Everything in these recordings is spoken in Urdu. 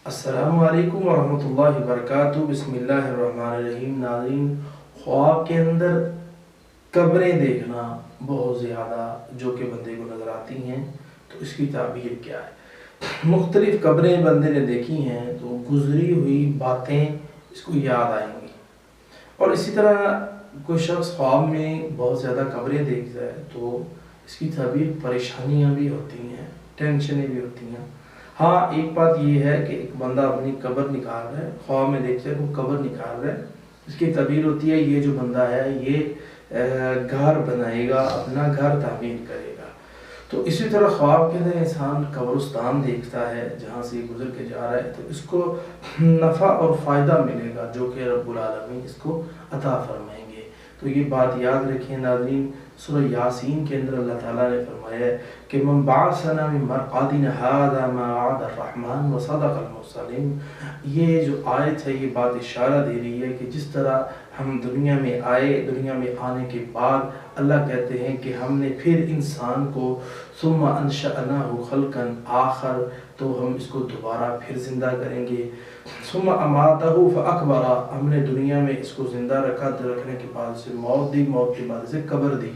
السلام علیکم ورحمۃ اللہ وبرکاتہ۔ بسم اللہ الرحمن الرحیم۔ ناظرین، خواب کے اندر قبریں دیکھنا بہت زیادہ جو کہ بندے کو نظر آتی ہیں، تو اس کی تعبیر کیا ہے؟ مختلف قبریں بندے نے دیکھی ہیں تو گزری ہوئی باتیں اس کو یاد آئیں گی، اور اسی طرح کوئی شخص خواب میں بہت زیادہ قبریں دیکھتا ہے تو اس کی تعبیر پریشانیاں بھی ہوتی ہیں، ٹینشنیں بھی ہوتی ہیں۔ ہاں، ایک بات یہ ہے کہ ایک بندہ اپنی قبر نکال رہا ہے، خواب میں دیکھتا ہے وہ قبر نکال رہا ہے، اس کی تعبیر ہوتی ہے یہ جو بندہ ہے یہ گھر بنائے گا، اپنا گھر تعمیر کرے گا۔ تو اسی طرح خواب کے اندر انسان قبرستان دیکھتا ہے جہاں سے گزر کے جا رہا ہے، تو اس کو نفع اور فائدہ ملے گا جو کہ رب العالمین اس کو عطا فرمائیں گے۔ تو یہ بات یاد رکھیں ناظرین، سورہ یاسین کے اندر اللہ تعالیٰ نے فرمایا ہے کہ من بعثنا من مرقدنا هذا ما وعد الرحمن وصدق المرسلین۔ یہ جو آیت ہے یہ بات اشارہ دے رہی ہے کہ جس طرح ہم دنیا میں آئے، دنیا میں آنے کے بعد اللہ کہتے ہیں کہ ہم نے پھر انسان کو ثم انشأناہ خلقا آخر، تو ہم اس کو دوبارہ پھر زندہ کریں گے۔ ثم اماتہ فاقبرہ، ہم نے دنیا میں اس کو زندہ رکھا، رکھنے کے بعد اسے موت دی، موت کے بعد اسے قبر دی،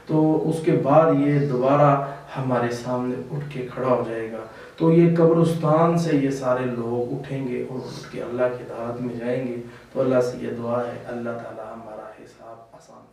تو اس کے بعد یہ دوبارہ ہمارے سامنے اٹھ کے کھڑا ہو جائے گا۔ تو یہ قبرستان سے یہ سارے لوگ اٹھیں گے اور اٹھ کے اللہ کی اطاعت میں جائیں گے۔ تو اللہ سے یہ دعا ہے اللہ تعالی ہمارا حساب آسان